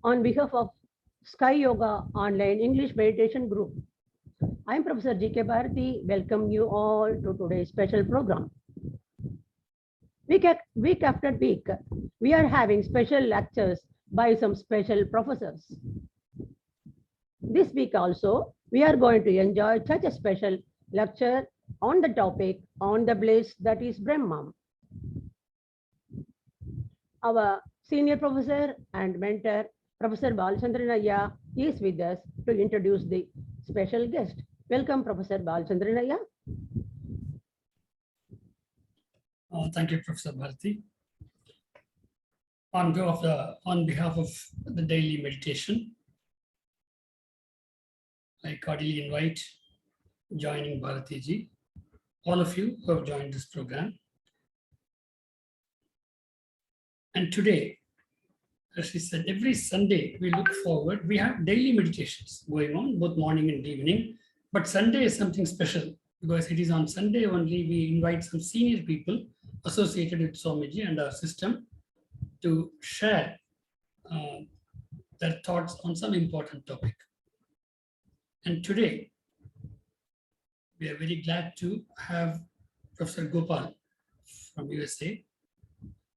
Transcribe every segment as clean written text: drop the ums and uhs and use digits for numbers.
on behalf of Sky Yoga Online English Meditation Group. I am Professor G.K. Bharati. Welcome you all to today's special program. Week after week, we are having special lectures by some special professors. This week also, we are going to enjoy such a special lecture on the topic on the bliss that is Brahmam. Our senior professor and mentor, Professor Balchandranaya, is with us to introduce the special guest. Welcome, Professor Balchandranaya. Thank you, Professor Bharati. On behalf of the daily meditation, I cordially invite joining Bharati ji, all of you who have joined this program. And today, as she said, every Sunday we look forward. We have daily meditations going on, both morning and evening. But Sunday is something special because it is on Sunday only we invite some senior people associated with Swamiji and our system to share their thoughts on some important topic. And today, we are very glad to have Professor Gopal from USA,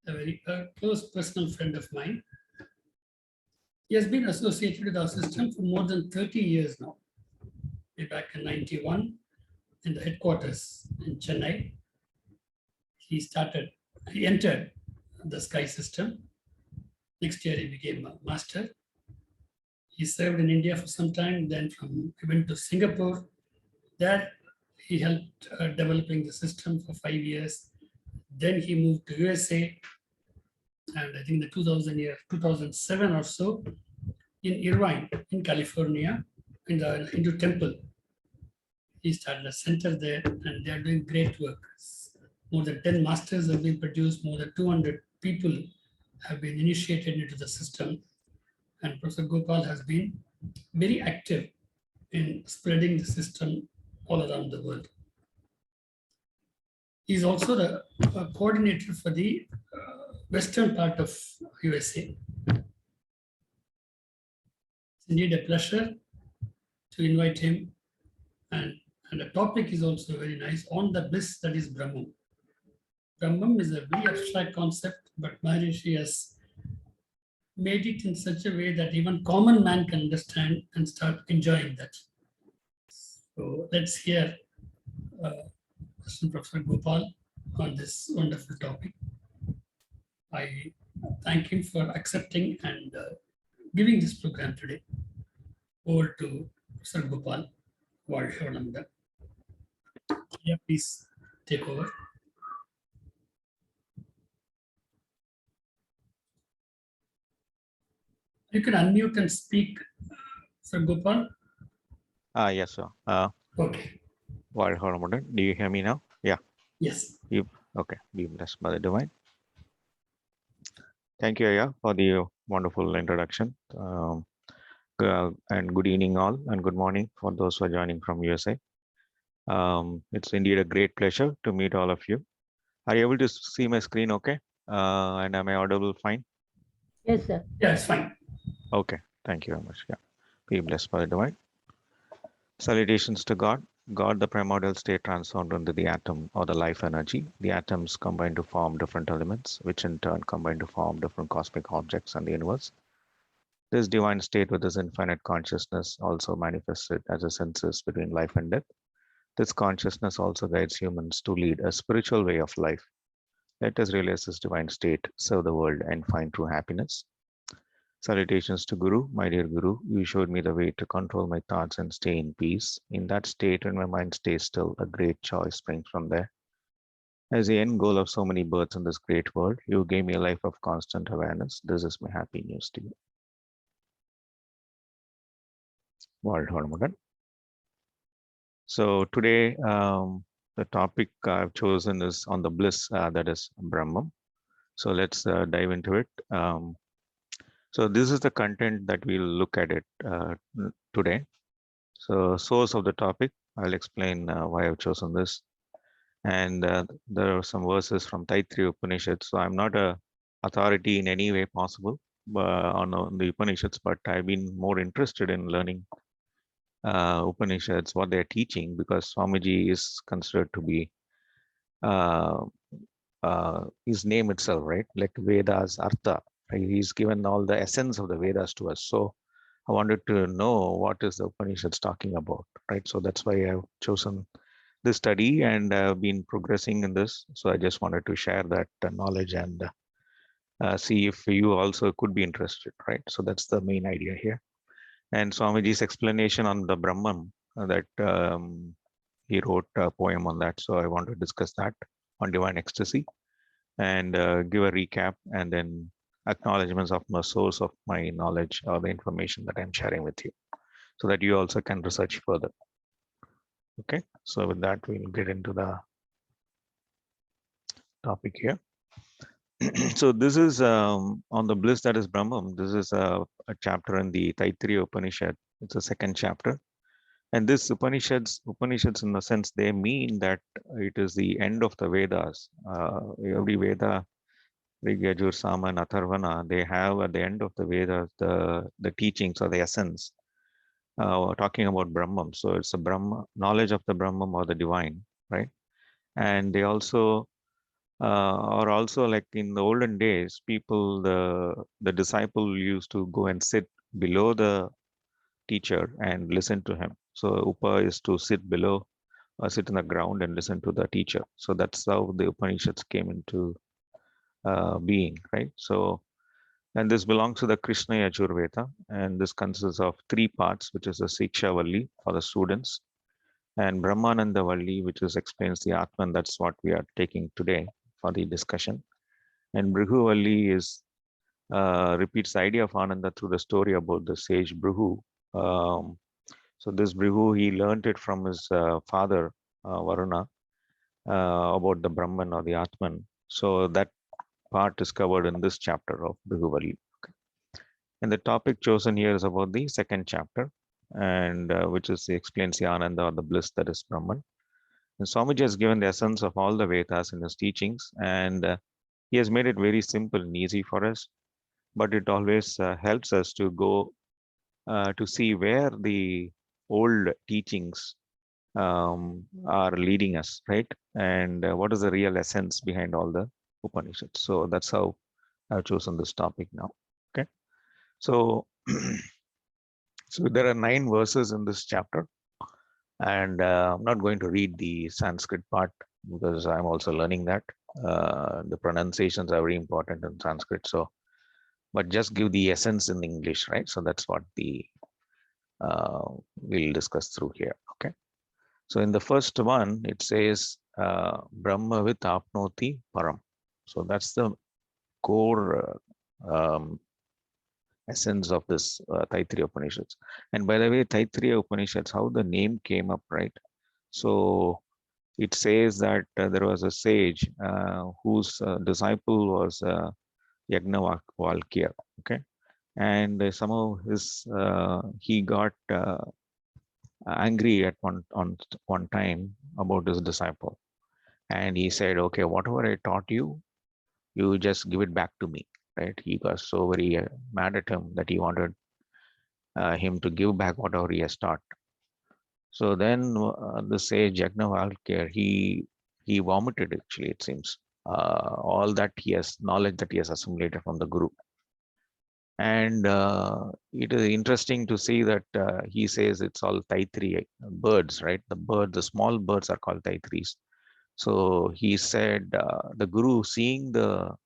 a very close personal friend of mine. He has been associated with our system for more than 30 years now. Way back in 91, in the headquarters in Chennai, he entered the Sky system. Next year, he became a master. He served in India for some time, then he went to Singapore. There, he helped developing the system for 5 years. Then he moved to USA. And I think the 2007 or so, in Irvine, in California, in the Hindu temple, he started a center there, and they are doing great work. More than 10 masters have been produced, more than 200 people have been initiated into the system. And Professor Gopal has been very active in spreading the system all around the world. He's also the coordinator for the western part of USA. It's indeed a pleasure to invite him. And the topic is also very nice, on the bliss that is Brahmam. Brahmam is a very abstract concept, but Maharishi has made it in such a way that even common man can understand and start enjoying that. So let's hear Professor Gopal on this wonderful topic. I thank him for accepting and giving this program today. Over to Professor Gopal. Yeah, please take over. You can unmute and speak, Sir Gopal. Yes, sir. Okay. Do you hear me now? Yeah. Yes. Okay. Be blessed by the divine. Thank you, Aya, for the wonderful introduction. And good evening all, and good morning for those who are joining from USA. It's indeed a great pleasure to meet all of you. Are you able to see my screen okay? And am I audible fine? Yes, sir. Yeah, it's fine. Okay. Thank you very much. Yeah. Be blessed by the divine. Salutations to God. God, the primordial state transformed into the atom or the life energy. The atoms combine to form different elements, which in turn combine to form different cosmic objects and the universe. This divine state with this infinite consciousness also manifested as a synthesis between life and death. This consciousness also guides humans to lead a spiritual way of life. Let us realize this divine state, serve the world, and find true happiness. Salutations to Guru. My dear Guru, you showed me the way to control my thoughts and stay in peace. In that state, when my mind stays still, a great joy springs from there. As the end goal of so many births in this great world, you gave me a life of constant awareness. This is my happy news to you. So today, the topic I've chosen is on the bliss, that is Brahmam. So let's dive into it. So this is the content that we'll look at it today. So source of the topic, I'll explain why I've chosen this. And there are some verses from Taittiriya Upanishad. So I'm not a authority in any way possible, on the Upanishads, but I've been more interested in learning Upanishads, what they're teaching, because Swamiji is considered to be uh, his name itself, right? Like Vedas, Artha. Right? He's given all the essence of the Vedas to us. So I wanted to know what is the Upanishads talking about, right? So that's why I've chosen this study and been progressing in this. So I just wanted to share that knowledge and see if you also could be interested, right? So that's the main idea here. And Swamiji's explanation on the Brahmam that he wrote a poem on that. So I want to discuss that on divine ecstasy and give a recap and then acknowledgements of the source of my knowledge or the information that I'm sharing with you so that you also can research further. Okay, so with that, we'll get into the topic here. So this is on the bliss that is Brahmam. This is a chapter in the Taittiriya Upanishad. It's a second chapter. And this Upanishads in the sense, they mean that it is the end of the Vedas. Every Veda, Rig, Yajur, Sama, and Atharvana, they have at the end of the Vedas the teachings or the essence, talking about Brahmam. So it's a Brahma, knowledge of the Brahmam or the divine, right? And they also or also like in the olden days, people, the disciple used to go and sit below the teacher and listen to him. So Upa is to sit below or sit in the ground and listen to the teacher. So that's how the Upanishads came into being, right? So, and this belongs to the Krishna Yajurveda, and this consists of 3 parts, which is the Siksha Valli for the students, and Brahmananda Valli, which is explains the Atman. That's what we are taking today for the discussion. And Brihu Valli is repeats the idea of Ananda through the story about the sage Brihu. So this Brihu, he learned it from his father, Varuna, about the Brahman or the Atman. So that part is covered in this chapter of Brihu Valli. Okay. And the topic chosen here is about the second chapter, and which is explains the Ananda or the bliss that is Brahman. And Swamiji has given the essence of all the Vedas in his teachings, and he has made it very simple and easy for us, but it always helps us to go to see where the old teachings are leading us, right? And what is the real essence behind all the Upanishads. So that's how I've chosen this topic now. Okay. So, so there are 9 verses in this chapter, and I'm not going to read the Sanskrit part because I'm also learning that. The pronunciations are very important in Sanskrit. So, but just give the essence in English, right? So that's what the we'll discuss through here. Okay. So in the first one, it says Brahma with apnoti param. So that's the core essence of this Taittiriya Upanishads. And by the way, Taittiriya Upanishads, how the name came up, right? So it says that there was a sage whose disciple was Yagnavalkya, okay? And somehow he got angry at one time about his disciple. And he said, okay, whatever I taught you, you just give it back to me, right? He got so very mad at him that he wanted him to give back whatever he has taught. So then the sage Yagnavalkya, he vomited, actually, it seems, all that he has, knowledge that he has assimilated from the guru. And it is interesting to see that he says it's all Taittiriya birds, right? The small birds are called Taittiris. So he said the guru, seeing the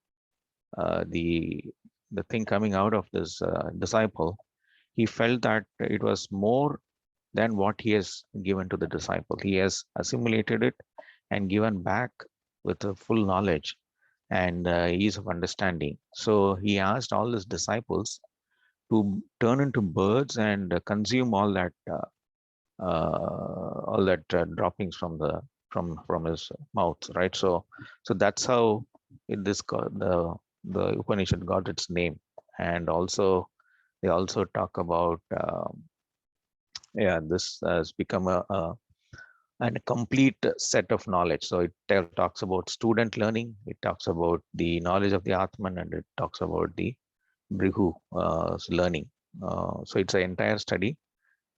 thing coming out of this disciple, he felt that it was more than what he has given to the disciple. He has assimilated it and given back with a full knowledge and ease of understanding. So he asked all his disciples to turn into birds and consume all that droppings from his mouth, right? So that's how the Upanishad got its name. And also they also talk about this has become a complete set of knowledge. So it talks about student learning, it talks about the knowledge of the Atman, and it talks about the Brihu learning. So it's an entire study.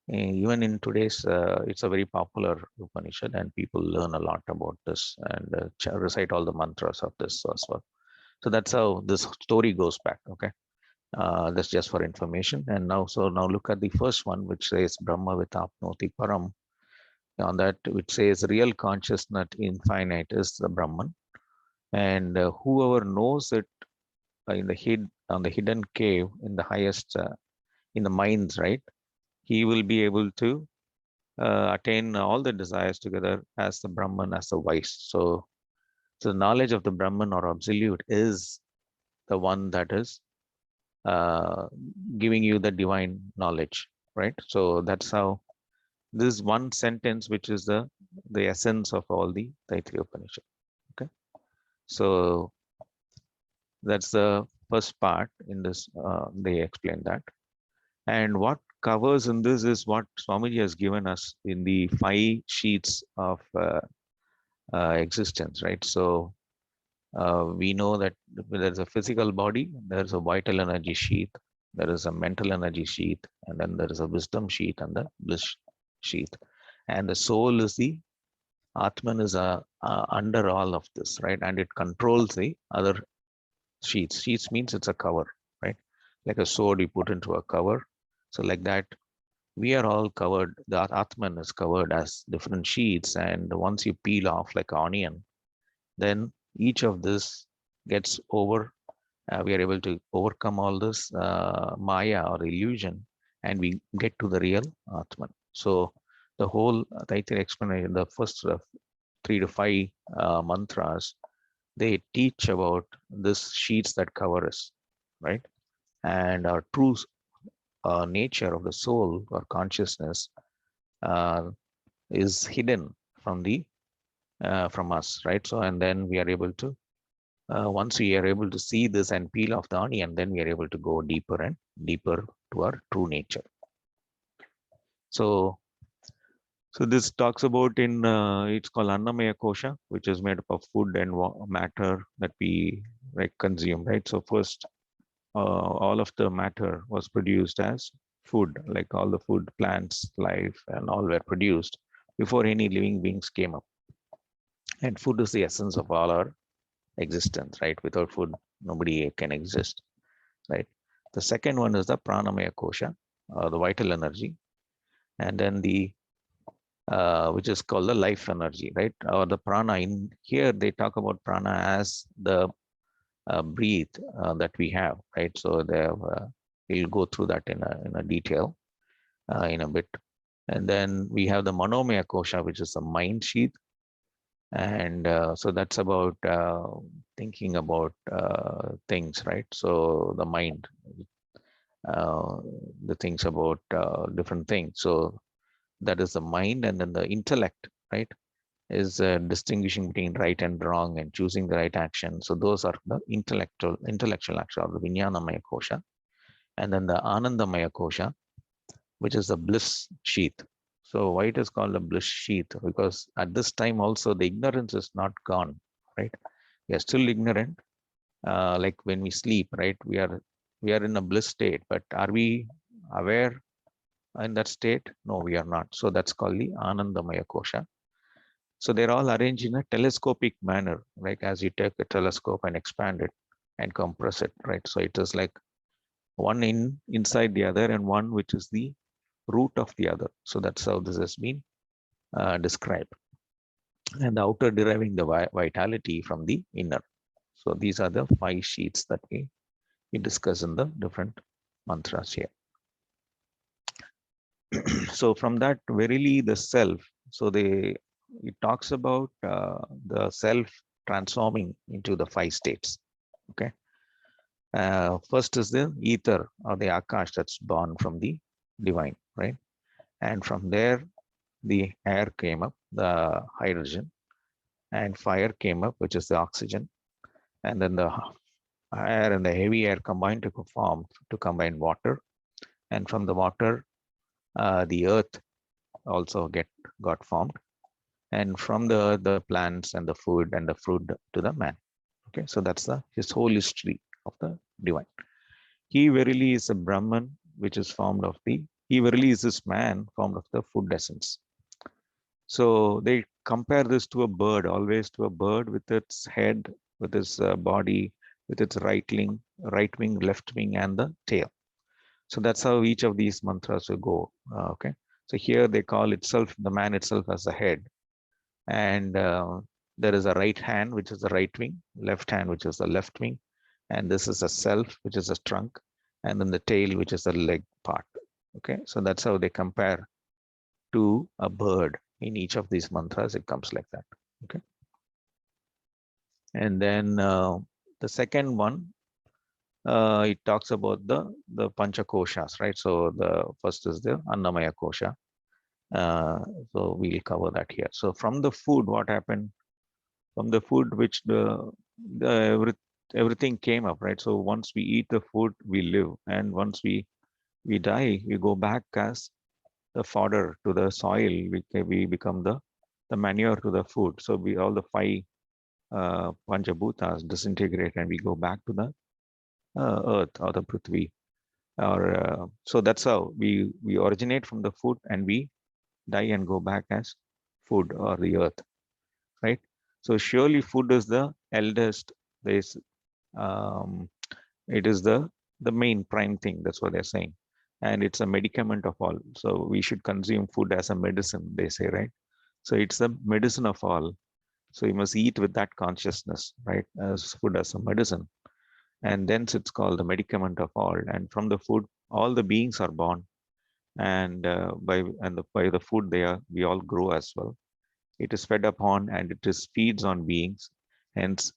Even in today's, it's a very popular Upanishad, and people learn a lot about this and recite all the mantras of this as well. So that's how this story goes back. Okay, that's just for information. And now, so now look at the first one, which says Brahma Vitapnoti Param. On that, which says real consciousness infinite is the Brahman, and whoever knows it in the on the hidden cave in the highest in the minds, right? He will be able to attain all the desires together as the Brahman, as the wise. So the knowledge of the Brahman or absolute is the one that is giving you the divine knowledge, right? So that's how this one sentence, which is the essence of all the Taittiriya Upanishad. Okay, so that's the first part in this. They explain that, and what covers in this is what Swamiji has given us in the 5 sheets of existence, right? So we know that there's a physical body, there's a vital energy sheet, there is a mental energy sheet, and then there is a wisdom sheet and the bliss sheet. And the soul is the Atman is under all of this, right? And it controls the other sheets. Sheets means it's a cover, right? Like a sword you put into a cover. So like that, we are all covered. The Atman is covered as different sheets. And once you peel off like an onion, then each of this gets over. We are able to overcome all this Maya or illusion, and we get to the real Atman. So the whole Taittiriya explanation, the first 3 to 5 mantras, they teach about this sheets that cover us, right? And our true nature of the soul or consciousness is hidden from the from us, right? So, and then we are able to once we are able to see this and peel off the onion, then we are able to go deeper and deeper to our true nature. So this talks about in it's called Annamaya Kosha, which is made up of food and matter that we consume, right? So first, all of the matter was produced as food, like all the food, plants, life, and all were produced before any living beings came up. And food is the essence of all our existence, right? Without food, nobody can exist, right? The second one is the Pranamaya Kosha, the vital energy, and then the which is called the life energy, right? Or the prana. In here, they talk about prana as the breathe that we have, right? So we'll go through that in a detail in a bit. And then we have the Manomaya Kosha, which is the mind sheath. And so that's about thinking about things, right? So the mind, the things about different things. So that is the mind, and then the intellect, right, is distinguishing between right and wrong and choosing the right action. So those are the intellectual action, or the Vijnanamaya Kosha. And then the Anandamaya Kosha, which is the bliss sheath. So why it is called a bliss sheath? Because at this time also the ignorance is not gone, right? We are still ignorant. Like when we sleep, right? We are in a bliss state, but are we aware in that state? No, we are not. So that's called the Anandamaya Kosha. So they're all arranged in a telescopic manner, like as you take a telescope and expand it and compress it, right? So it is like one inside the other, and one which is the root of the other. So that's how this has been described. And the outer deriving the vitality from the inner. So these are the 5 sheets that we discuss in the different mantras here. So from that, verily the self. So it talks about the self transforming into the 5 states. Okay. First is the ether or the akash that's born from the divine, right? And from there, the air came up, the hydrogen, and fire came up, which is the oxygen. And then the air and the heavy air combined to combine water. And from the water, the earth also got formed. And from the earth, the plants and the food, and the fruit to the man. Okay, so that's his whole history of the divine. He verily is a Brahman, which is formed of he verily is this man formed of the food essence. So they compare this to a bird, always to a bird with its head, with its body, with its right wing, left wing, and the tail. So that's how each of these mantras will go. Okay. So here they call itself, the man itself, as the head. And there is a right hand, which is the right wing, left hand, which is the left wing. And this is a self, which is a trunk. And then the tail, which is the leg part. Okay. So that's how they compare to a bird. In each of these mantras, it comes like that. Okay. And then the second one, it talks about the pancha koshas, right? So the first is the annamaya kosha. So we'll cover that here. So from the food, what happened? From the food, which everything came up, right? So once we eat the food, we live, and once we die, we go back as the fodder to the soil. We become the manure to the food. So we all the five panchabhutas disintegrate, and we go back to the earth or the prithvi. Or so that's how we originate from the food, and we die and go back as food or the earth, right? So surely food is the eldest. It is the main prime thing. That's what they're saying, and it's a medicament of all. So we should consume food as a medicine, they say, right? So it's the medicine of all. So you must eat with that consciousness, right? As food as a medicine, and then it's called the medicament of all. And from the food, all the beings are born, and by the food we all grow as well. It is fed upon, and it is feeds on beings. Hence,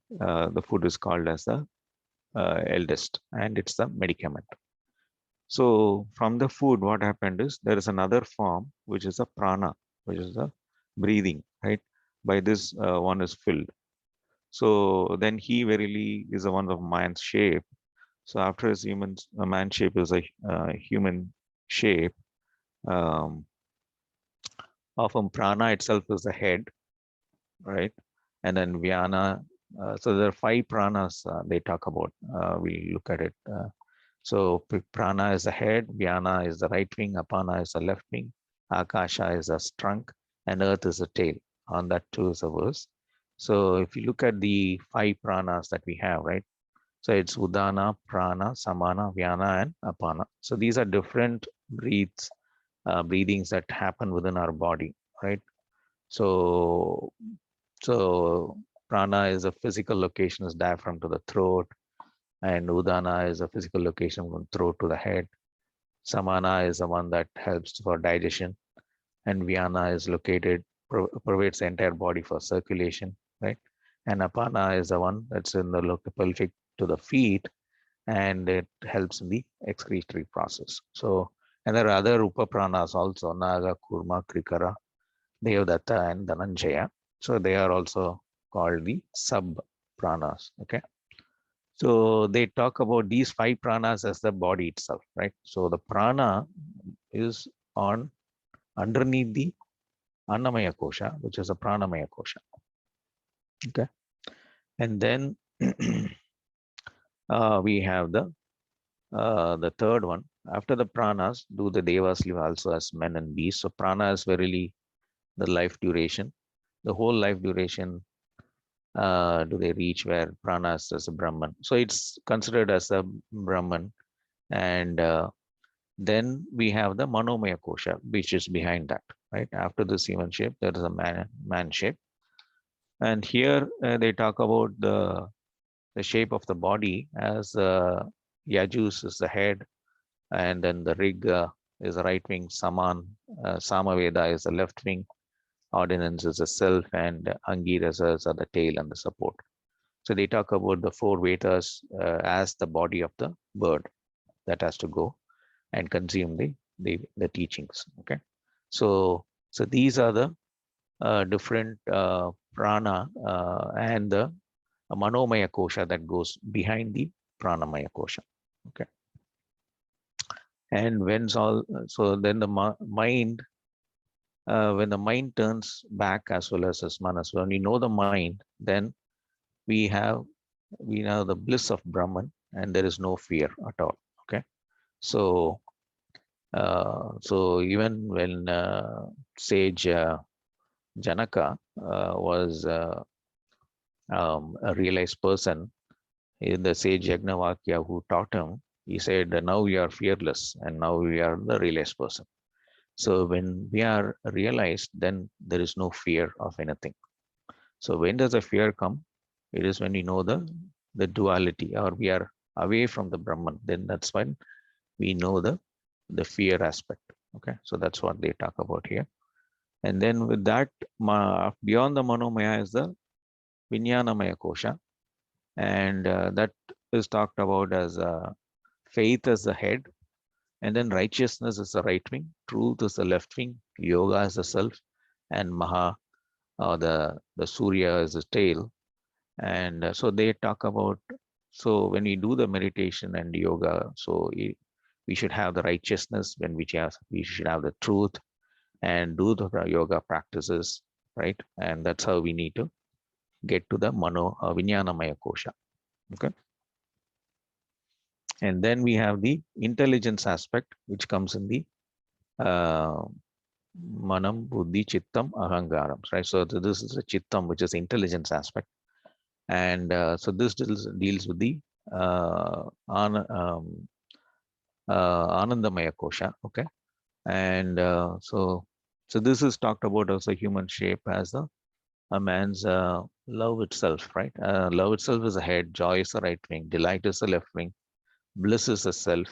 the food is called as the eldest, and it's the medicament. So from the food, what happened is there is another form, which is a prana, which is the breathing, right? By this, one is filled. So then he verily is the one of man's shape. So after his man shape is a human shape. Often prana itself is the head, right? And then vyana. So there are five pranas they talk about. We look at it. So prana is the head, vyana is the right wing, apana is the left wing, akasha is the trunk, and earth is the tail. On that too is a verse. So if you look at the five pranas that we have, right? So it's udana, prana, samana, vyana, and apana. So these are different breathings that happen within our body, right? So prana is a physical location, is diaphragm to the throat, and udana is a physical location from throat to the head. Samana is the one that helps for digestion, and vyana is located, pervades the entire body for circulation, right? And apana is the one that's in the pelvic to the feet, and it helps in the excretory process. So, and there are other upapranas also, naga, kurma, krikara, devadatta, and dhananjaya. So they are also called the sub pranas. Okay. So they talk about these five pranas as the body itself, right? So the prana is underneath the annamaya kosha, which is a pranamaya kosha. Okay. And then we have the third one. After the pranas, do the devas live also as men and beasts? So prana is verily the life duration. The whole life duration do they reach where prana is as a Brahman. So it's considered as a Brahman. And then we have the manomaya kosha, which is behind that, right? After the human shape, there is a man shape. And here they talk about the shape of the body as Yajus is the head, and then the Rig is the right wing, Samaveda is the left wing, Ordinance is the self, and Angirasas are the tail and the support. So they talk about the four Vedas as the body of the bird that has to go and consume the teachings. Okay, so these are the different prana and the manomaya kosha that goes behind the pranamaya kosha. Okay, and then the mind, when the mind turns back as well as manas, when we know the mind, then we know the bliss of Brahman, and there is no fear at all. Okay, so so even when sage Janaka was a realized person, in the sage Yagnavakya who taught him, he said, now we are fearless and now we are the realized person. So when we are realized, then there is no fear of anything. So when does the fear come? It is when we know the duality, or we are away from the Brahman. Then that's when we know the fear aspect. Okay, so that's what they talk about here. And then with that, beyond the Manomaya is the Vinyanamaya Kosha. And that is talked about as faith as the head, and then righteousness is the right wing, truth is the left wing, yoga is the self, and Maha, the Surya is the tail. And so they talk about, so when we do the meditation and yoga, so we should have the righteousness, when we should have the truth and do the yoga practices, right? And that's how we need to get to the Vinyanamaya Kosha. Okay. And then we have the intelligence aspect, which comes in the Manam, Buddhi, Chittam, Ahangaram, right? So this is a Chittam, which is the intelligence aspect. And so this deals with the Anandamaya Kosha, okay? And so this is talked about as a human shape, as a man's love itself, right? Love itself is the head, joy is the right wing, delight is the left wing, bliss is the self,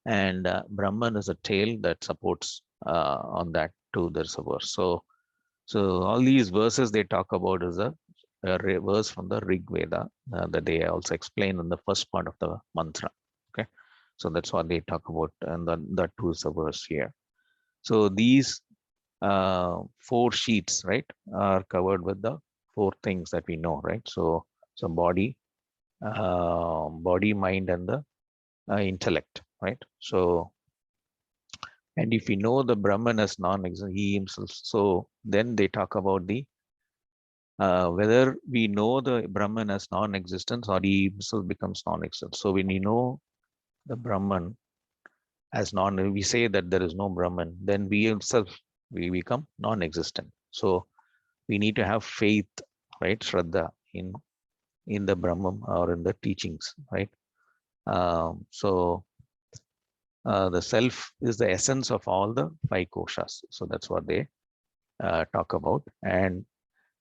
and Brahman is a tail that supports on that too. There's a verse. So all these verses they talk about is a verse from the Rig Veda that they also explain in the first part of the mantra. Okay, so that's what they talk about, and that too is a verse here. So these 4 sheets, right, are covered with the 4 things that we know, right? So body, mind, and the intellect, right? So, and if we know the Brahman as non-existent, he himself, so then they talk about the whether we know the Brahman as non-existence or he himself becomes non-existent. So when we know the Brahman as we say that there is no Brahman, then we become non-existent. So we need to have faith, right, Shraddha, in the Brahman or in the teachings, right? So the self is the essence of all the 5 koshas. So that's what they talk about. And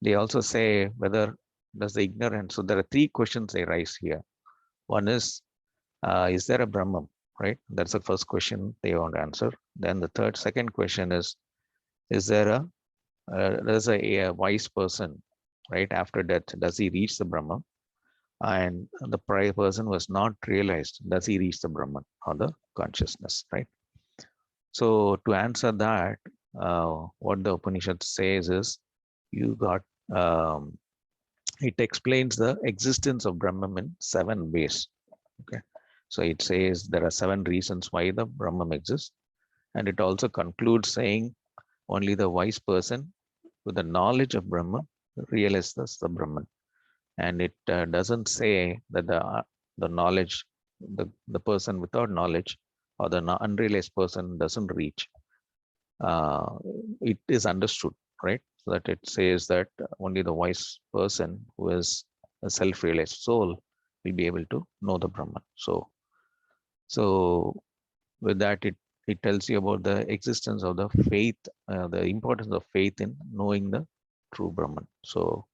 they also say whether does the ignorance. So there are 3 questions they raise here. One is there a Brahman, right? That's the first question they want to answer. Then the second question is there there's a wise person, right, after death? Does he reach the Brahman? And the prior person was not realized, does he reach the Brahman or the consciousness, right? So to answer that, what the Upanishad says is, you got it explains the existence of Brahman in 7 ways. Okay, so it says there are 7 reasons why the Brahman exists, and it also concludes saying only the wise person with the knowledge of Brahman realizes the Brahman. And it doesn't say that the knowledge, the person without knowledge or the unrealized person doesn't reach. It is understood, right? So that it says that only the wise person who is a self-realized soul will be able to know the Brahman. So with that, it tells you about the existence of the faith, the importance of faith in knowing the true Brahman. So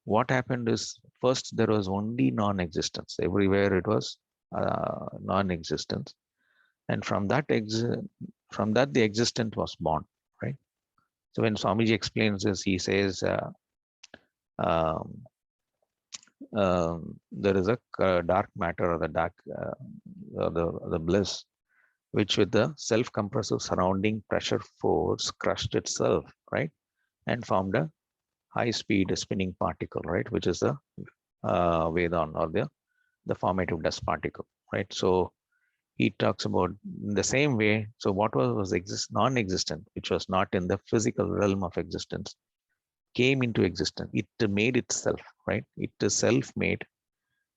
what happened is, first there was only non-existence. Everywhere it was non-existence, and from that the existent was born, right? So when Swamiji explains this, he says there is a dark matter, or the dark the bliss, which with the self-compressive surrounding pressure force crushed itself, right, and formed a high-speed spinning particle, right, which is the Vedana, or the formative dust particle, right? So he talks about in the same way. So what was non-existent, which was not in the physical realm of existence, came into existence. It made itself, right? It is self-made.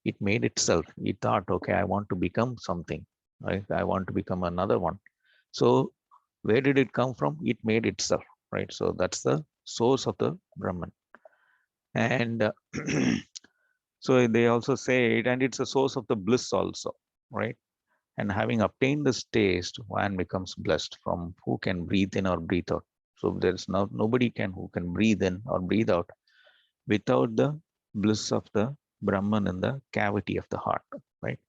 It made itself. It thought, okay, I want to become something, right? I want to become another one. So where did it come from? It made itself, right? So that's the source of the Brahman. And so they also say it, and it's a source of the bliss also, right? And having obtained this taste, one becomes blessed from who can breathe in or breathe out. So there's nobody who can breathe in or breathe out without the bliss of the Brahman in the cavity of the heart, right?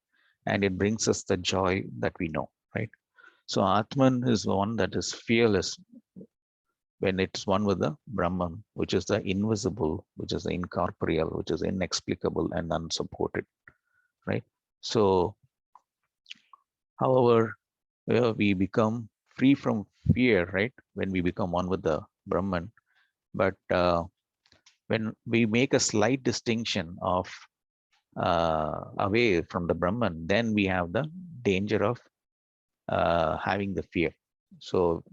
And it brings us the joy that we know, right? So Atman is the one that is fearless when it's one with the Brahman, which is the invisible, which is the incorporeal, which is inexplicable and unsupported, right? So, however, we become free from fear, right? When we become one with the Brahman. But when we make a slight distinction of away from the Brahman, then we have the danger of having the fear. So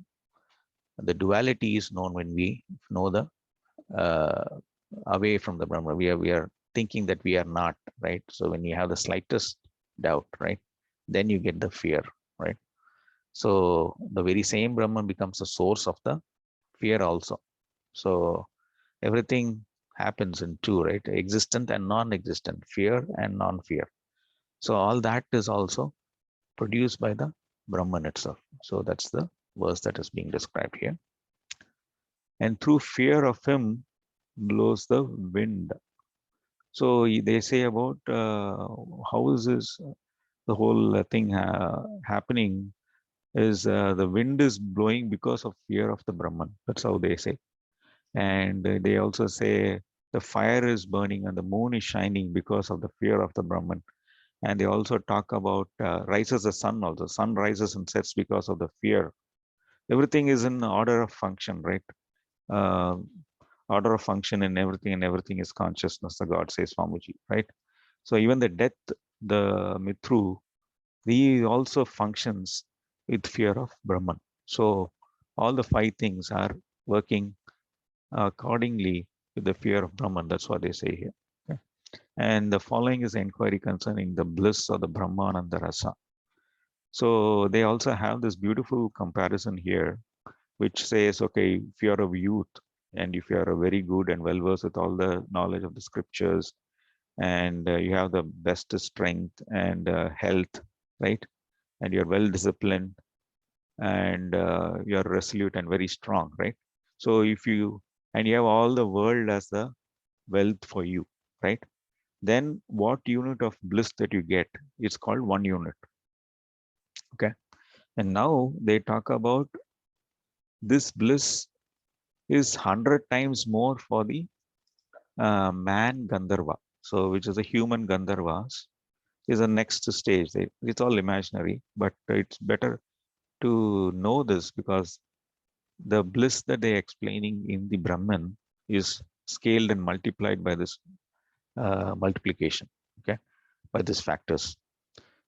the duality is known when we know the away from the Brahman. We are thinking that we are not, right? So when you have the slightest doubt, right, then you get the fear, right? So the very same Brahman becomes the source of the fear also. So everything happens in two, right? Existent and non-existent, fear and non-fear. So all that is also produced by the Brahman itself. So that's the verse that is being described here. And through fear of him blows the wind. So they say about how is this the whole thing happening is the wind is blowing because of fear of the Brahman. That's how they say. And they also say the fire is burning and the moon is shining because of the fear of the Brahman. And they also talk about rises the sun also. Sun rises and sets because of the fear. Everything is in order of function, right? Order of function in everything, and everything is consciousness, the God says Swamiji, right? So even the death, the Mithru, he also functions with fear of Brahman. So all the five things are working accordingly with the fear of Brahman. That's what they say here. Okay? And the following is the inquiry concerning the bliss of the Brahman and the Rasa. So they also have this beautiful comparison here, which says, okay, if you're of youth and if you are very good and well versed with all the knowledge of the scriptures, and you have the best strength and health, right? And you're well disciplined and you're resolute and very strong, right? So if you and you have all the world as the wealth for you, right? Then what unit of bliss that you get is called one unit. Okay. And now they talk about this bliss is 100 times more for the man Gandharva. So which is a human Gandharvas is the next stage. It's all imaginary, but it's better to know this because the bliss that they're explaining in the Brahman is scaled and multiplied by this multiplication, okay, by these factors.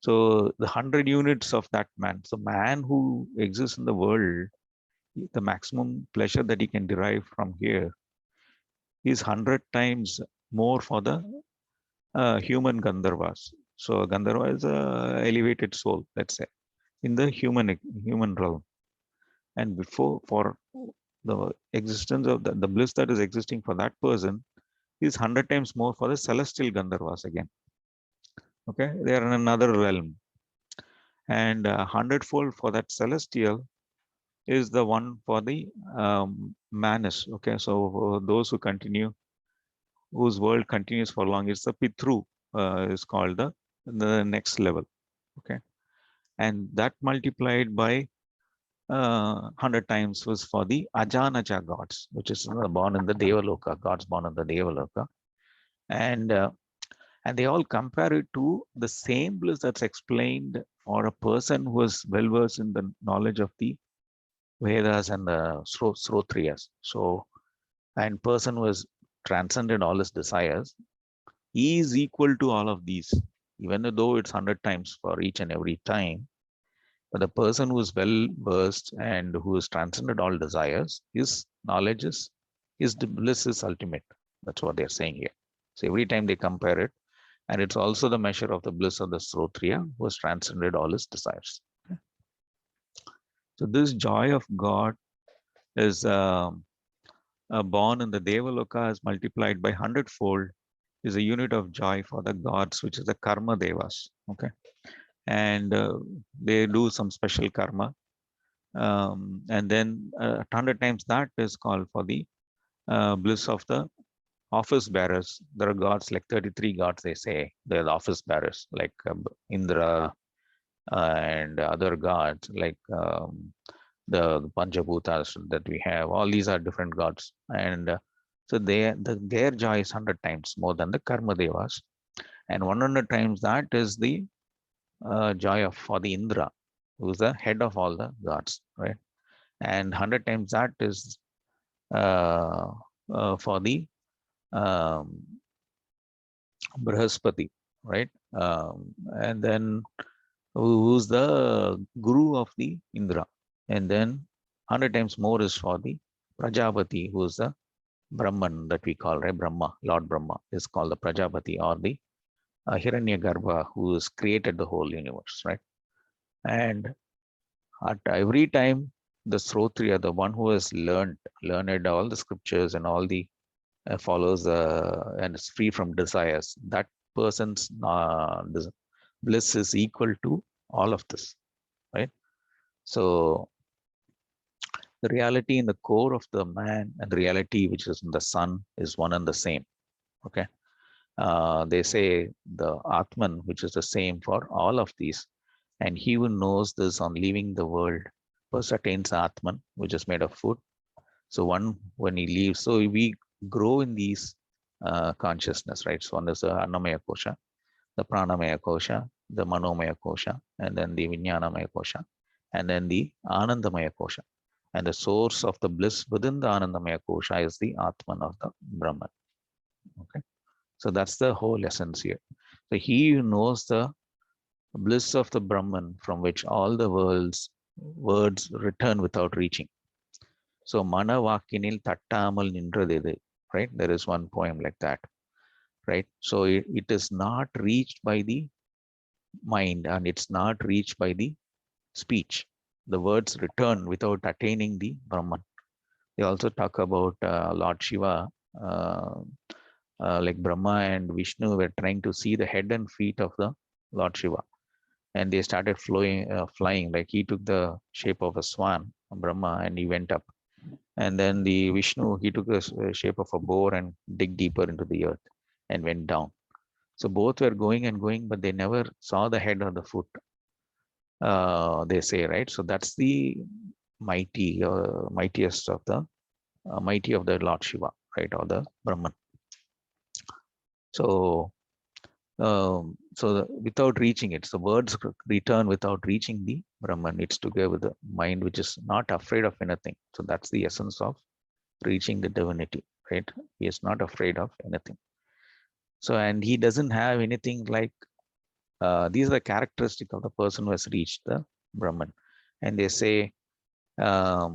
So the 100 units of that man, so man who exists in the world, the maximum pleasure that he can derive from here is 100 times more for the human Gandharvas. So Gandharva is a elevated soul, let's say, in the human realm. And before for the existence of the bliss that is existing for that person is 100 times more for the celestial Gandharvas again. Okay, they are in another realm. And 100-fold for that celestial is the one for the manas. Okay, so those who continue, whose world continues for long, it's the Pitru is called the next level. Okay, and that multiplied by 100 times was for the Ajanaja gods, which is born in the Devaloka, gods born in the Devaloka. And they all compare it to the same bliss that's explained for a person who is well versed in the knowledge of the Vedas and the Srotriyas. So, and person who has transcended all his desires, he is equal to all of these, even though it's 100 times for each and every time. But the person who is well versed and who has transcended all desires, his knowledge his bliss is ultimate. That's what they're saying here. So every time they compare it, And it's also the measure of the bliss of the Srotriya who has transcended all his desires. Okay. So this joy of God is born in the Devaloka, is multiplied by 100-fold, is a unit of joy for the gods, which is the karma devas. Okay. And they do some special karma. And then 100 times that is called for the bliss of the office bearers. There are gods like 33 gods, they say. They're the office bearers, like Indra and other gods, like the Panchabhutas that we have. All these are different gods. And so their joy is 100 times more than the Karma Devas. And 100 times that is the joy for the Indra, who's the head of all the gods, right? And 100 times that is for the Brihaspati, right? And then who's the guru of the Indra. And then 100 times more is for the Prajapati, who is the Brahman that we call, right? Brahma, Lord Brahma is called the Prajapati, or the Hiranyagarbha, who has created the whole universe, right? And at every time the Srotriya, the one who has learned all the scriptures and all the follows and is free from desires, that person's bliss is equal to all of this, right? So the reality in the core of the man and the reality which is in the sun is one and the same. Okay. They say the Atman, which is the same for all of these, and he who knows this on leaving the world first attains Atman, which is made of food. So when he leaves, so we grow in these consciousness, right? So one is the Annamaya Kosha, the Pranamaya Kosha, the Manomaya Kosha, and then the Vijnanamaya Kosha, and then the Anandamaya Kosha. And the source of the bliss within the Anandamaya Kosha is the Atman of the Brahman. Okay. So that's the whole essence here. So he who knows the bliss of the Brahman, from which all the words return without reaching. So Mana Vakinil Tattamal Nindradede, right? There is one poem like that, right? So it is not reached by the mind, and it's not reached by the speech. The words return without attaining the Brahman. They also talk about Lord Shiva, like Brahma and Vishnu were trying to see the head and feet of the Lord Shiva. And they started flying, like he took the shape of a swan, Brahma, and he went up. And then the Vishnu, he took the shape of a boar and dig deeper into the earth and went down. So both were going and going, but they never saw the head or the foot. They say, right? So that's the mightiest of the mighty of the Lord Shiva, right? Or the Brahman. So without reaching it, so words return without reaching the Brahman. It's together with the mind which is not afraid of anything. So that's the essence of reaching the divinity, right? He is not afraid of anything. So, and he doesn't have anything like, these are the characteristics of the person who has reached the Brahman. And they say, why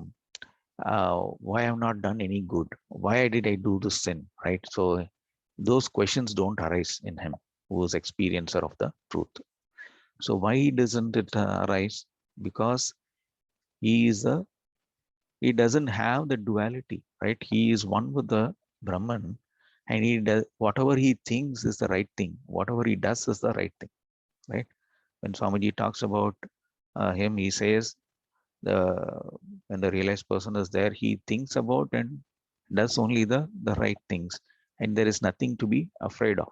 I have not done any good? Why did I do this sin, right? So those questions don't arise in him, who is experiencer of the truth. So why doesn't it arise? Because he doesn't have the duality, right? He is one with the Brahman, and he does whatever he thinks is the right thing. Whatever he does is the right thing, right? When Swamiji talks about him, he says when the realized person is there, he thinks about and does only the right things, and there is nothing to be afraid of.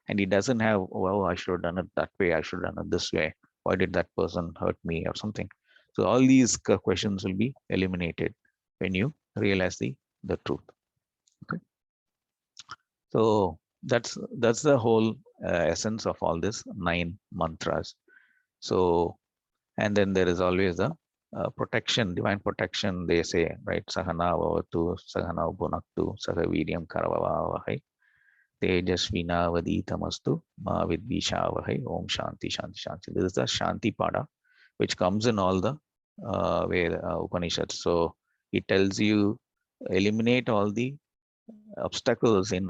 And he doesn't have, oh, I should have done it that way, I should have done it this way, why did that person hurt me or something. So all these questions will be eliminated when you realize the truth. Okay. So that's the whole essence of all this 9 mantras. So, and then there is always the protection, divine protection, they say, right? Sahana vavatu, sahana bhunaktu, saha viryam karavavahai, tejasvina vaditamastu, ma vidvishavahai, om shanti shanti shanti. This is the Shanti Pada, which comes in all the Upanishads. So it tells you eliminate all the obstacles in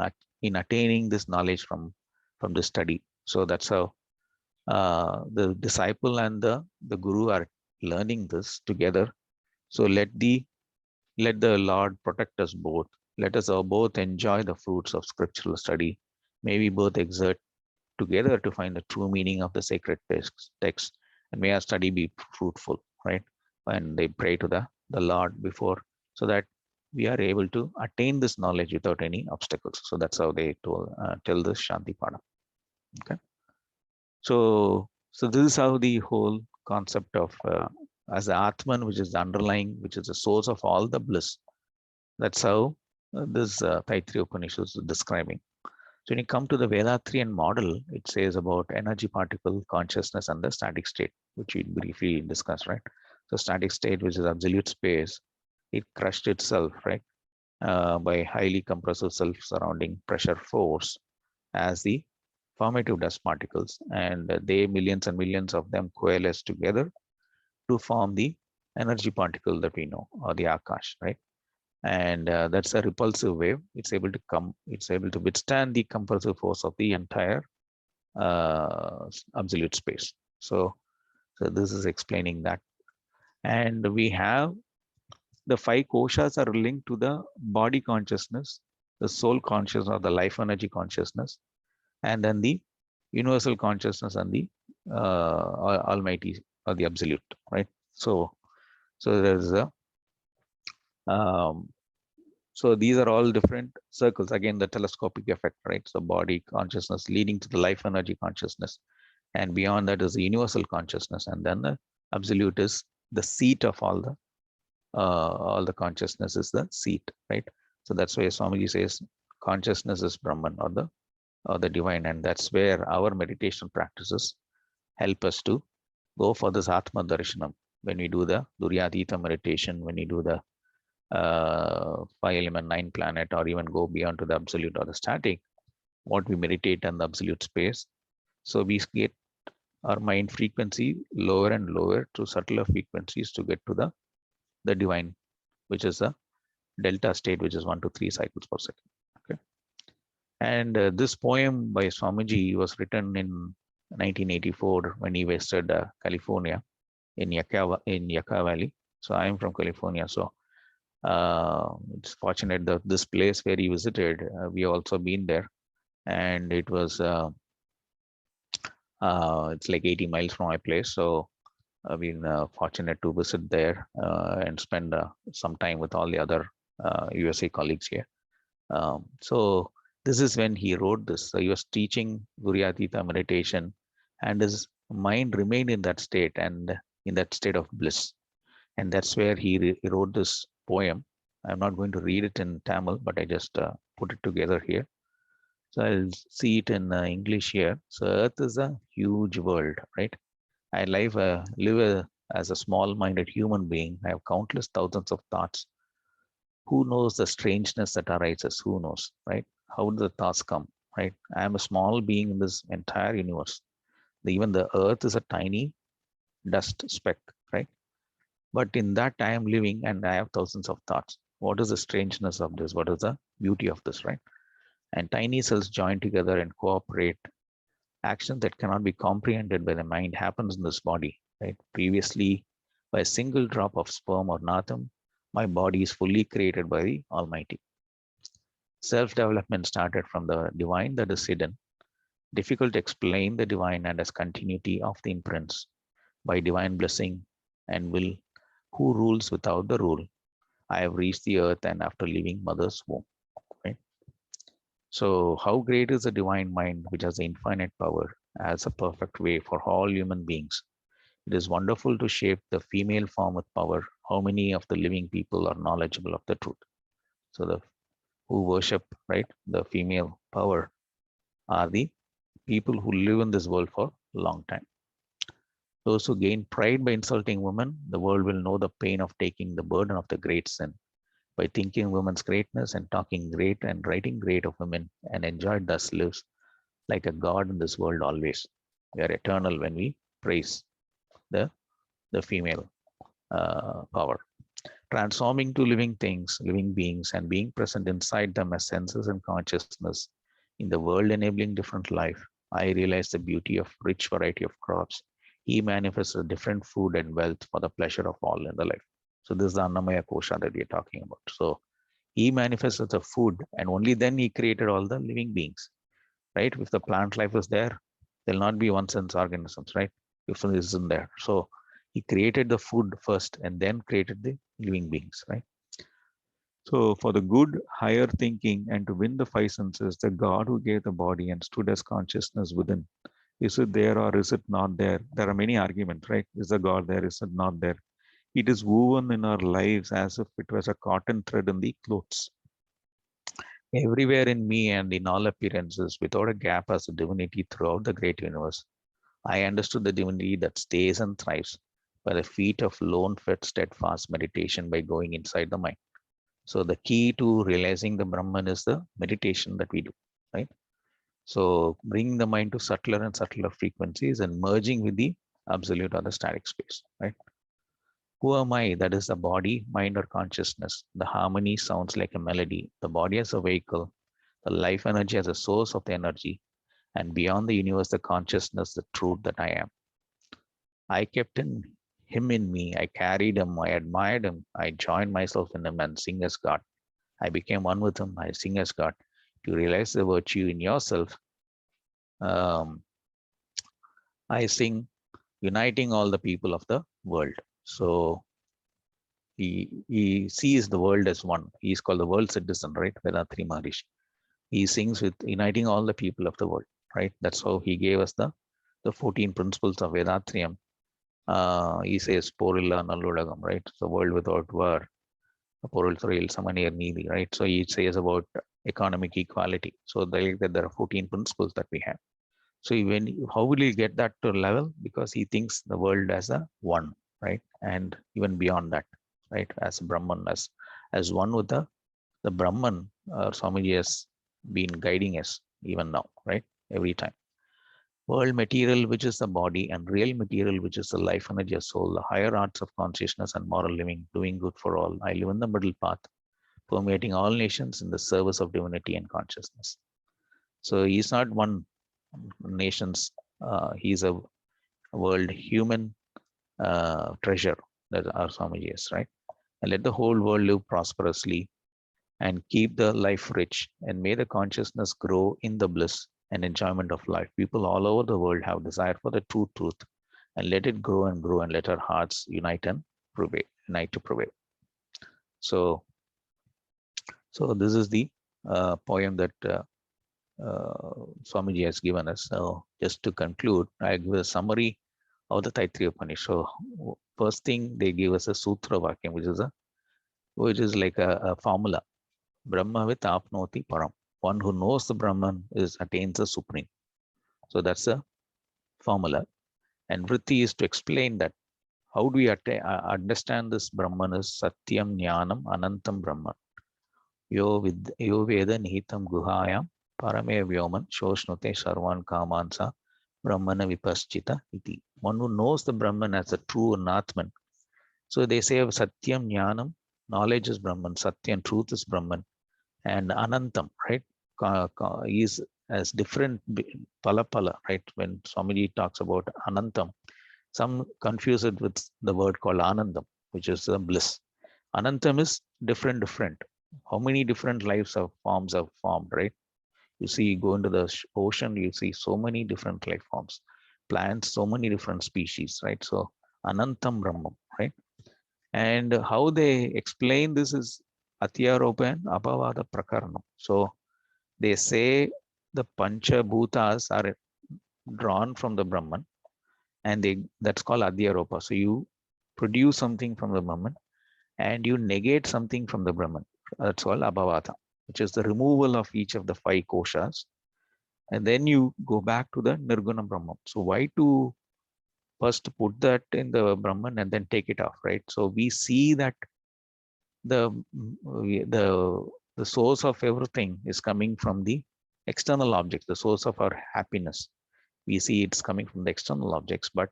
attaining this knowledge from from this study. So that's how the disciple and the guru are learning this together. So let the Lord protect us both. Let us both enjoy the fruits of scriptural study. May we both exert together to find the true meaning of the sacred text, and may our study be fruitful, right? And they pray to the Lord before, so that we are able to attain this knowledge without any obstacles. So that's how they tell this Shanti Pada. Okay. So this is how the whole concept of as the Atman, which is the underlying, which is the source of all the bliss. That's how this Taittiriya Upanishad is describing. So when you come to the Vethathirian model, it says about energy particle, consciousness, and the static state, which we briefly discussed, right? So static state, which is absolute space, it crushed itself, right, by highly compressive self-surrounding pressure force as the formative dust particles, and they, millions and millions of them, coalesce together to form the energy particle that we know, or the Akash, right? And that's a repulsive wave. It's able to withstand the compressive force of the entire absolute space. So this is explaining that. And we have the 5 koshas are linked to the body consciousness, the soul consciousness, or the life energy consciousness, and then the universal consciousness and the almighty, or the absolute, right? So there's a so these are all different circles. Again, the telescopic effect, right? So body consciousness leading to the life energy consciousness, and beyond that is the universal consciousness, and then the absolute is the seat of all the consciousness is the seat, right? So that's why Swamiji says consciousness is Brahman, or the divine, and that's where our meditation practices help us to go for this Atma Darshanam. When we do the Duryatita meditation, when we do the 5 element 9 planet, or even go beyond to the absolute or the static, what we meditate on the absolute space, so we get our mind frequency lower and lower to subtler frequencies to get to the divine, which is a delta state, which is 1 to 3 cycles per second. Okay. And this poem by Swamiji was written in 1984 when he visited California in Yucca Valley. So I am from California, so it's fortunate that this place where he visited, we also been there, and it was it's like 80 miles from my place. So I've been fortunate to visit there and spend some time with all the other USA colleagues here. So this is when he wrote this. So he was teaching Duryatita meditation, and his mind remained in that state, and in that state of bliss. And that's where he wrote this poem. I'm not going to read it in Tamil, but I just put it together here. So I'll see it in English here. So Earth is a huge world, right? I live as a small-minded human being. I have countless thousands of thoughts. Who knows the strangeness that arises? Who knows, right? How do the thoughts come, right? I am a small being in this entire universe. Even the Earth is a tiny dust speck, right? But in that I am living, and I have thousands of thoughts. What is the strangeness of this? What is the beauty of this, right? And tiny cells join together and cooperate. Action that cannot be comprehended by the mind happens in this body, right? Previously, by a single drop of sperm or natum, my body is fully created by the Almighty. Self-development started from the divine that is hidden. Difficult to explain the divine and as continuity of the imprints. By divine blessing and will, who rules without the rule, I have reached the earth, and after leaving mother's womb. Right? So how great is the divine mind, which has the infinite power as a perfect way for all human beings. It is wonderful to shape the female form with power. How many of the living people are knowledgeable of the truth? So the who worship, right, the female power are the people who live in this world for a long time. Those who gain pride by insulting women, the world will know the pain of taking the burden of the great sin. By thinking women's greatness and talking great and writing great of women, and enjoyed thus lives like a god in this world always. We are eternal when we praise the female power. Transforming to living things, living beings, and being present inside them as senses and consciousness in the world, enabling different life. I realized the beauty of rich variety of crops. He manifests a different food and wealth for the pleasure of all in the life. So this is the Annamaya Kosha that we are talking about. So he manifests as a food, and only then he created all the living beings, right? If the plant life is there, there'll not be one sense organisms, right? If it isn't there. So he created the food first and then created the living beings, right? So for the good, higher thinking and to win the five senses, the God who gave the body and stood as consciousness within, is it there or is it not there? There are many arguments, right? Is the God there? Is it not there? It is woven in our lives as if it was a cotton thread in the clothes. Everywhere in me and in all appearances, without a gap, as a divinity throughout the great universe. I understood the divinity that stays and thrives by the feet of lone, fed, steadfast meditation by going inside the mind. So the key to realizing the Brahman is the meditation that we do, right? So bringing the mind to subtler and subtler frequencies and merging with the absolute or the static space, right? Who am I? That is the body, mind, or consciousness. The harmony sounds like a melody. The body as a vehicle, the life energy as a source of the energy, and beyond the universe, the consciousness, the truth that I am. I kept him in me. I carried him. I admired him. I joined myself in him and sing as God. I became one with him. I sing as God. To realize the virtue in yourself, I sing, uniting all the people of the world. So he sees the world as one. He is called the world citizen, right? Vethathiri Maharishi. He sings with uniting all the people of the world, right? That's how he gave us the 14 principles of Vethathiriam. He says, Porilla Nallulagam, right? The world without war, Poril Thoril Samanir Needi, right? So he says about economic equality. So there are 14 principles that we have. So how will he get that to a level? Because he thinks the world as a one, right? And even beyond that, right? As Brahman, as one with the Brahman, Swamiji has been guiding us even now, right? Every time. World material, which is the body, and real material, which is the life energy of soul, the higher arts of consciousness and moral living, doing good for all. I live in the middle path, permeating all nations in the service of divinity and consciousness. So he's not one nation's, he's a world human treasure that our Swamiji is, right? And let the whole world live prosperously and keep the life rich, and may the consciousness grow in the bliss and enjoyment of life. People all over the world have desire for the true truth, and let it grow and grow, and let our hearts unite and prevail, unite to prevail. So this is the poem that Swamiji has given us. So just to conclude, I give a summary of the Taittiriya Upanishad. So first thing, they give us a sutra vakyam, which is like a formula. Brahma with apnoti param. One who knows the Brahman attains the supreme. So that's a formula. And vritti is to explain that. How do we understand this Brahman is Satyam Jnanam Anantam Brahman. Yo Veda Nihitam Guhayam Parame Vyoman Shoshnute Sarvan Kamansa Brahmana Vipaschita Iti. One who knows the Brahman as a true Anatman. So they say of Satyam Jnanam, knowledge is Brahman, Satyam, truth is Brahman, and Anantam, right? Is as different Pala, right? When Swamiji talks about Anantam, some confuse it with the word called Anandam, which is bliss. Anantam is different. How many different lives of forms have formed, right? You see, go into the ocean, you see so many different life forms, plants, so many different species, right? So Anantam Brahmam, right? And how they explain this is Atyaropa and Abhavada Prakaranam. So they say the Pancha Bhutas are drawn from the Brahman, and that's called Adhyaropa. So you produce something from the Brahman and you negate something from the Brahman. That's called Abhavada, which is the removal of each of the 5 koshas. And then you go back to the Nirguna Brahman. So why to first put that in the Brahman and then take it off, right? So we see that the source of everything is coming from the external objects, the source of our happiness. We see it's coming from the external objects, but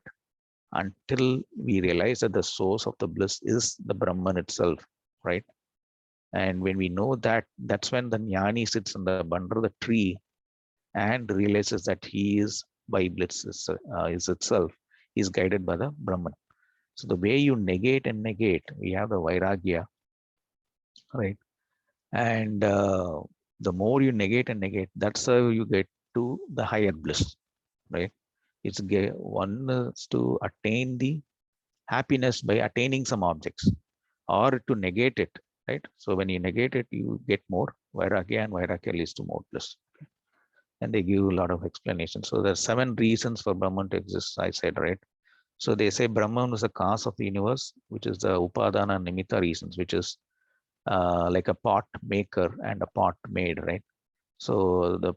until we realize that the source of the bliss is the Brahman itself, right? And when we know that, that's when the jnani sits under the tree and realizes that he is by Bliss is itself, is guided by the Brahman. So the way you negate and negate, we have the Vairagya, right? And the more you negate and negate, that's how you get to the higher bliss, right? One is to attain the happiness by attaining some objects, or to negate it, right? So when you negate it, you get more Vairagya, and Vairagya leads to more bliss. Okay? And they give a lot of explanations. So there are 7 reasons for Brahman to exist, I said, right? So they say Brahman is the cause of the universe, which is the Upadana Nimitta reasons, which is like a pot maker and a pot made, right? So the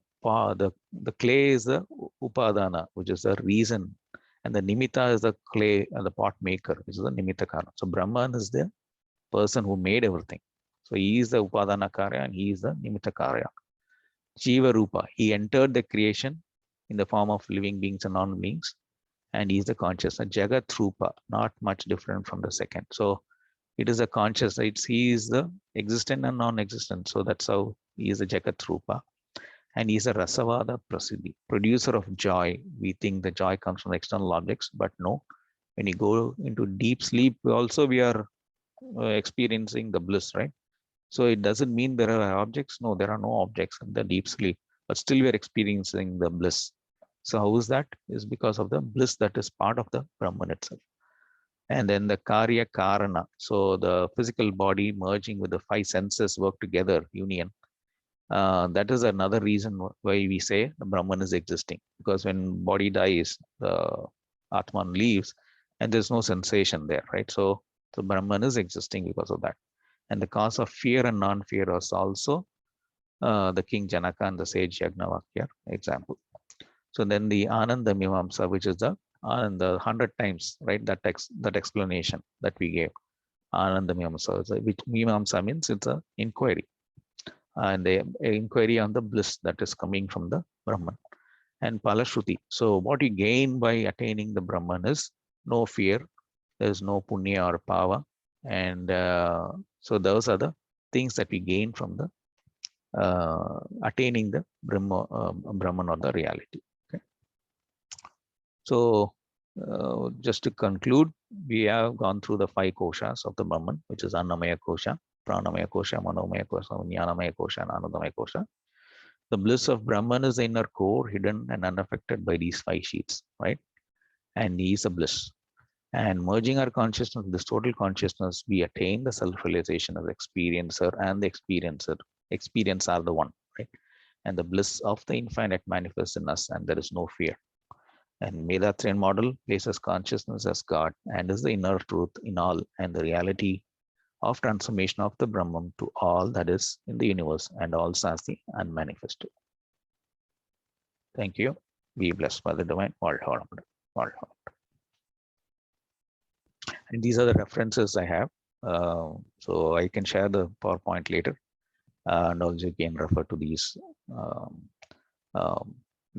clay is the Upadana, which is the reason, and the Nimitta is the clay and the pot maker, which is the Nimitta Karana. So Brahman is the person who made everything. So he is the Upadana Karya and he is the Nimitta Karya. Jiva Rupa, he entered the creation in the form of living beings and non-beings, and he is the consciousness. Jagat Rupa, not much different from the second. So it is a conscious, he is the existent and non-existent. So that's how he is a Jagat Rupa. And he is a Rasavada Prasiddhi, producer of joy. We think the joy comes from external objects, but no. When you go into deep sleep, also we are experiencing the bliss, right? So it doesn't mean there are objects. No, there are no objects in the deep sleep, but still we are experiencing the bliss. So how is that? Is because of the bliss that is part of the Brahman itself. And then the Karya Karana. So the physical body merging with the 5 senses work together, union. That is another reason why we say the Brahman is existing. Because when body dies, the Atman leaves and there's no sensation there, right? So the Brahman is existing because of that. And the cause of fear and non-fear is also the King Janaka and the sage Yagnavakya example. So then the Ananda Mimamsa, which is the 100 times, right? That explanation that we gave. Ananda Mimamsa, which Mimamsa means it's an inquiry. And the inquiry on the bliss that is coming from the Brahman. And Palashruti. So what you gain by attaining the Brahman is no fear. There's no punya or pava. And so those are the things that we gain from the attaining the Brahman or the reality. Okay. So just to conclude, we have gone through the 5 koshas of the Brahman, which is Annamaya Kosha, Pranamaya Kosha, Manomaya Kosha, Jnanamaya Kosha, and Anandamaya Kosha. The bliss of Brahman is the inner core, hidden and unaffected by these 5 sheets, right? And he is a bliss. And merging our consciousness with this total consciousness, we attain the self-realization as experiencer, and the experience are the one, right? And the bliss of the infinite manifests in us, and there is no fear. And VETHATHIRIAN model places consciousness as God and is the inner truth in all, and the reality of transformation of the Brahman to all that is in the universe, and also as the unmanifested. Thank you. Be blessed by the divine. And these are the references I have. So I can share the PowerPoint later. And also you can refer to these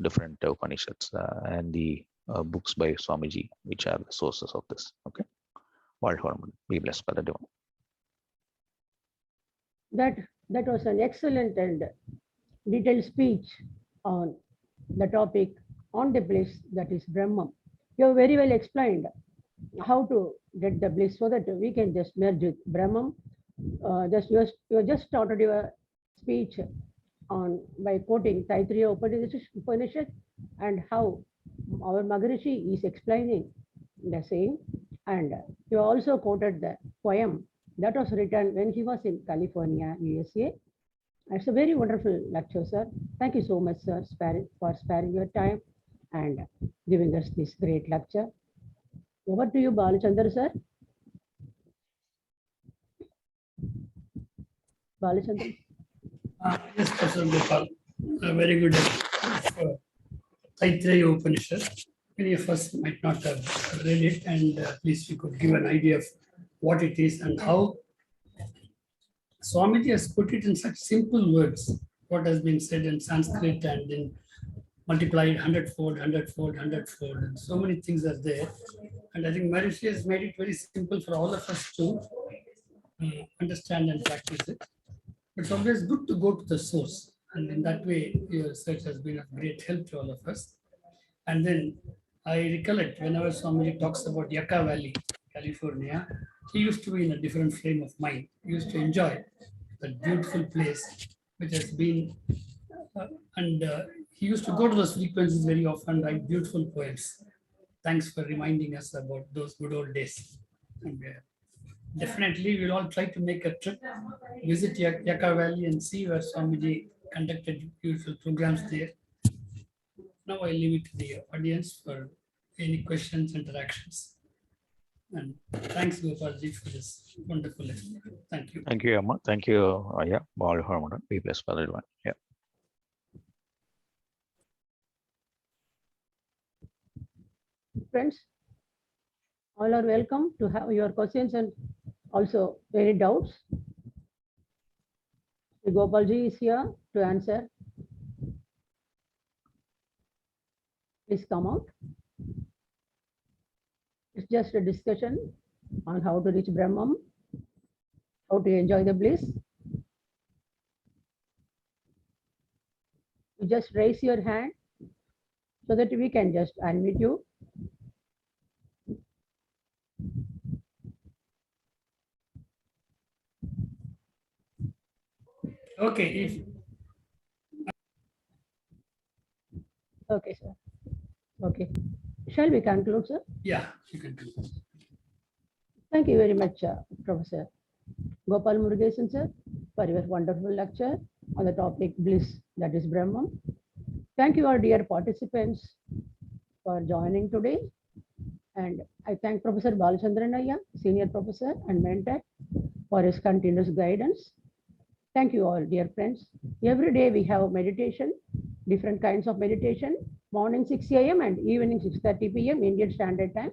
different Upanishads and the books by Swamiji, which are the sources of this. Okay. World harmony. Be blessed by the divine. That was an excellent and detailed speech on the topic on the bliss, that is Brahmam. You have very well explained how to get the bliss so that we can just merge with Brahmam. You just started your speech on by quoting Taittiriya Upanishad and how our Maharishi is explaining the same. And you also quoted the poem that was written when he was in California, USA. It's a very wonderful lecture, sir. Thank you so much, sir, for sparing your time and giving us this great lecture. Over to you, Balachandra, sir. Balachandra. Yes, Professor Gopal. Very good. Taittiriya Upanishad. Many of us might not have read it, and at least we could give an idea of what it is and how Swamiji has put it in such simple words. What has been said in Sanskrit and then multiplied 100-fold, 100-fold, 100-fold, and so many things are there. And I think Maharishi has made it very simple for all of us to understand and practice it. It's always good to go to the source. And in that way, your research has been of great help to all of us. And then I recollect whenever Swamiji talks about Yucca Valley, California, he used to be in a different frame of mind. He used to enjoy that beautiful place, which has been, he used to go to those frequencies very often, write beautiful poems. Thanks for reminding us about those good old days. And definitely, we'll all try to make a trip, visit Yucca Valley and see where Swamiji conducted beautiful programs there. Now I leave it to the audience for any questions, interactions. And thanks, Gopalji, for this wonderful experience. Thank you. Thank you, Amma. Thank you, yeah, all Harmon. Be blessed by the divine. Yeah. Friends, all are welcome to have your questions and also any doubts. Gopalji is here to answer. Please come out. It's just a discussion on how to reach Brahmam, how to enjoy the bliss. You just raise your hand so that we can just unmute you. Okay. Okay, sir. Okay. Shall we conclude, sir? Yeah, you can do that. Thank you very much, Professor Gopal Murugesan, sir, for your wonderful lecture on the topic bliss, that is Brahman. Thank you, our dear participants, for joining today. And I thank Professor Balachandranaya, Senior Professor and Mentor, for his continuous guidance. Thank you all, dear friends. Every day we have meditation, different kinds of meditation, morning 6 a.m. and evening 6:30 p.m. Indian Standard Time.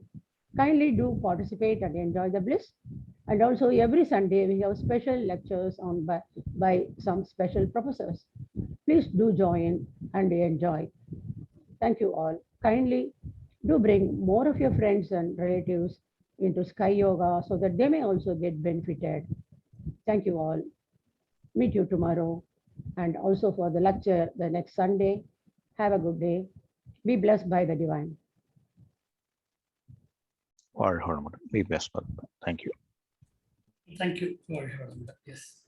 Kindly do participate and enjoy the bliss. And also every Sunday we have special lectures on by some special professors. Please do join and enjoy. Thank you all. Kindly do bring more of your friends and relatives into Sky Yoga so that they may also get benefited. Thank you all. Meet you tomorrow and also for the lecture the next Sunday. Have a good day. Be blessed by the divine. All Harmon. Be blessed by the divine. Thank you. Thank you for your yes.